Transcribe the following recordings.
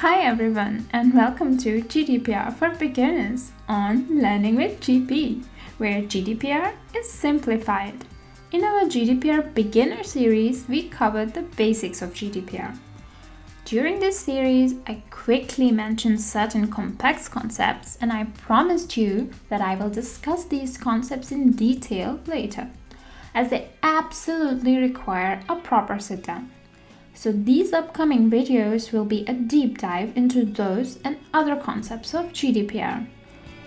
Hi everyone and welcome to GDPR for Beginners on Learning with GP, where GDPR is simplified. In our GDPR Beginner series, we covered the basics of GDPR. During this series, I quickly mentioned certain complex concepts and I promised you that I will discuss these concepts in detail later, as they absolutely require a proper sit-down. So these upcoming videos will be a deep dive into those and other concepts of GDPR.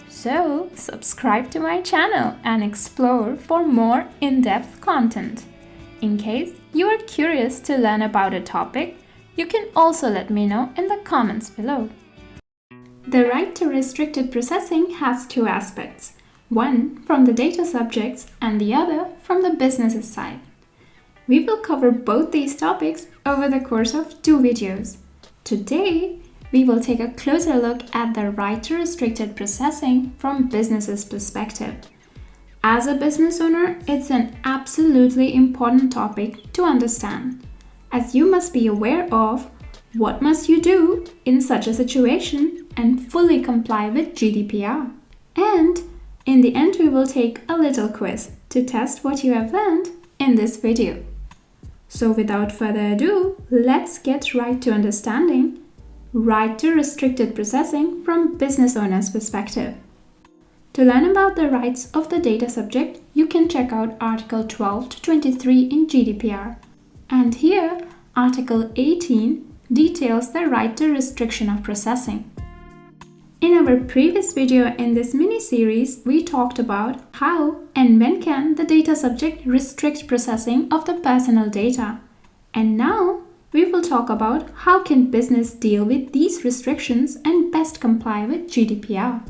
So subscribe to my channel and explore for more in-depth content. In case you are curious to learn about a topic, you can also let me know in the comments below. The right to restricted processing has two aspects, one from the data subjects and the other from the business's side. We will cover both these topics over the course of two videos. Today, we will take a closer look at the right to restricted processing from business's perspective. As a business owner, it's an absolutely important topic to understand, as you must be aware of what must you do in such a situation and fully comply with GDPR. And in the end, we will take a little quiz to test what you have learned in this video. So without further ado, let's get right to understanding right to restricted processing from business owner's perspective. To learn about the rights of the data subject, you can check out Article 12 to 23 in GDPR. And here, Article 18 details the right to restriction of processing. In our previous video in this mini-series, we talked about how and when can the data subject restrict processing of the personal data. And now we will talk about how can business deal with these restrictions and best comply with GDPR.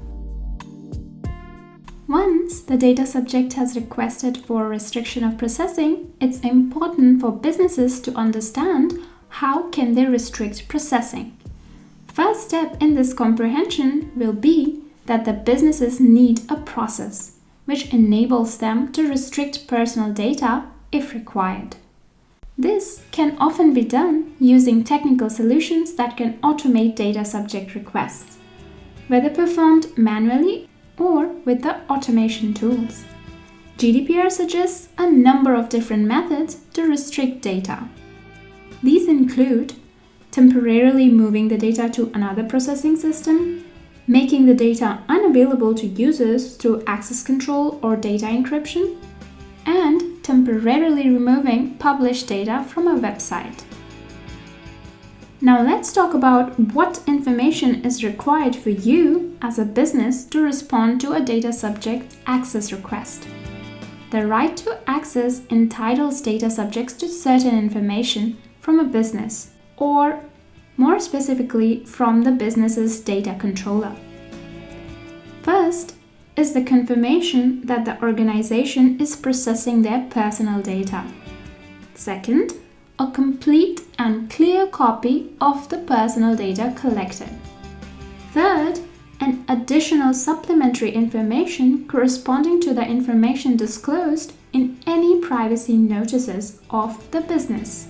Once the data subject has requested for restriction of processing, it's important for businesses to understand how can they restrict processing. First step in this comprehension will be that the businesses need a process which enables them to restrict personal data if required. This can often be done using technical solutions that can automate data subject requests, whether performed manually or with the automation tools. GDPR suggests a number of different methods to restrict data. These include temporarily moving the data to another processing system, making the data unavailable to users through access control or data encryption, and temporarily removing published data from a website. Now let's talk about what information is required for you as a business to respond to a data subject access request. The right to access entitles data subjects to certain information from a business, or more specifically from the business's data controller. First is the confirmation that the organization is processing their personal data. Second, a complete and clear copy of the personal data collected. Third, an additional supplementary information corresponding to the information disclosed in any privacy notices of the business.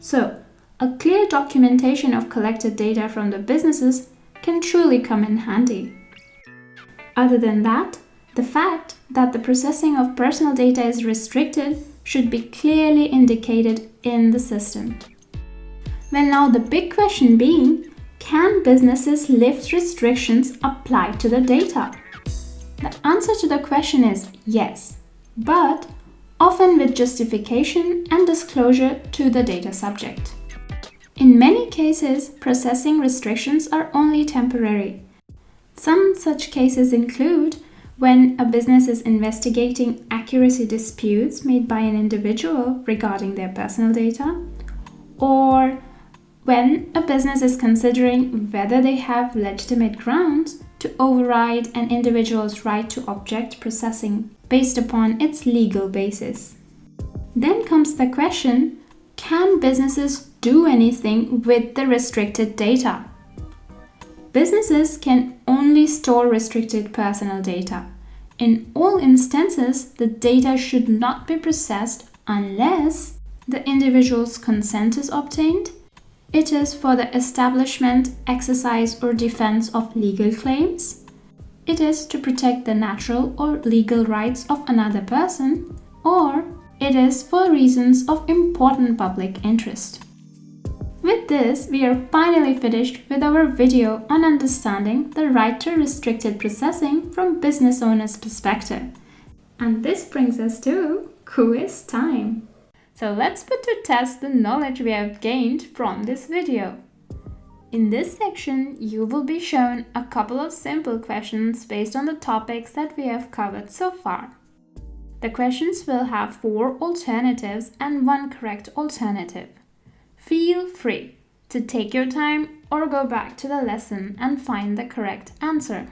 So, a clear documentation of collected data from the businesses can truly come in handy. Other than that, the fact that the processing of personal data is restricted should be clearly indicated in the system. Well, now the big question being, can businesses lift restrictions applied to the data? The answer to the question is yes, but often with justification and disclosure to the data subject. In many cases, processing restrictions are only temporary. Some such cases include when a business is investigating accuracy disputes made by an individual regarding their personal data, or when a business is considering whether they have legitimate grounds to override an individual's right to object processing based upon its legal basis. Then comes the question, can businesses do anything with the restricted data? Businesses can only store restricted personal data. In all instances, the data should not be processed unless the individual's consent is obtained, It is for the establishment, exercise, or defense of legal claims. It is to protect the natural or legal rights of another person, or it is for reasons of important public interest. With this, we are finally finished with our video on understanding the right to restricted processing from business owner's perspective. And this brings us to quiz time. So let's put to test the knowledge we have gained from this video. In this section, you will be shown a couple of simple questions based on the topics that we have covered so far. The questions will have 4 alternatives and 1 correct alternative. Feel free to take your time or go back to the lesson and find the correct answer.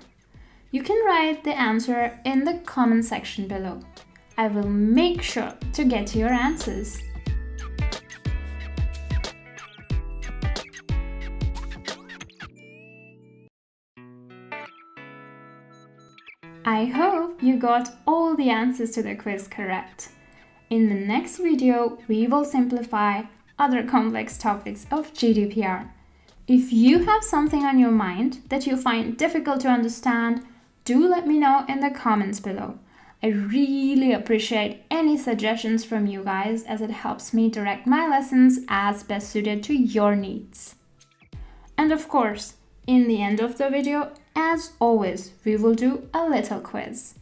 You can write the answer in the comment section below. I will make sure to get to your answers. I hope you got all the answers to the quiz correct. In the next video, we will simplify other complex topics of GDPR. If you have something on your mind that you find difficult to understand, do let me know in the comments below. I really appreciate any suggestions from you guys as it helps me direct my lessons as best suited to your needs. And of course, in the end of the video, as always, we will do a little quiz.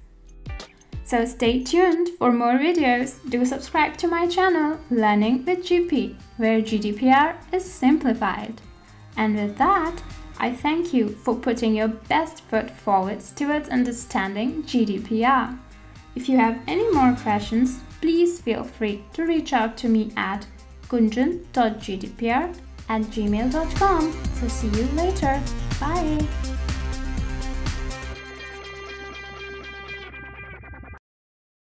So stay tuned for more videos. Do subscribe to my channel, Learning with GP, where GDPR is simplified. And with that, I thank you for putting your best foot forward towards understanding GDPR. If you have any more questions, please feel free to reach out to me at gunjan.gdpr@gmail.com. So see you later. Bye.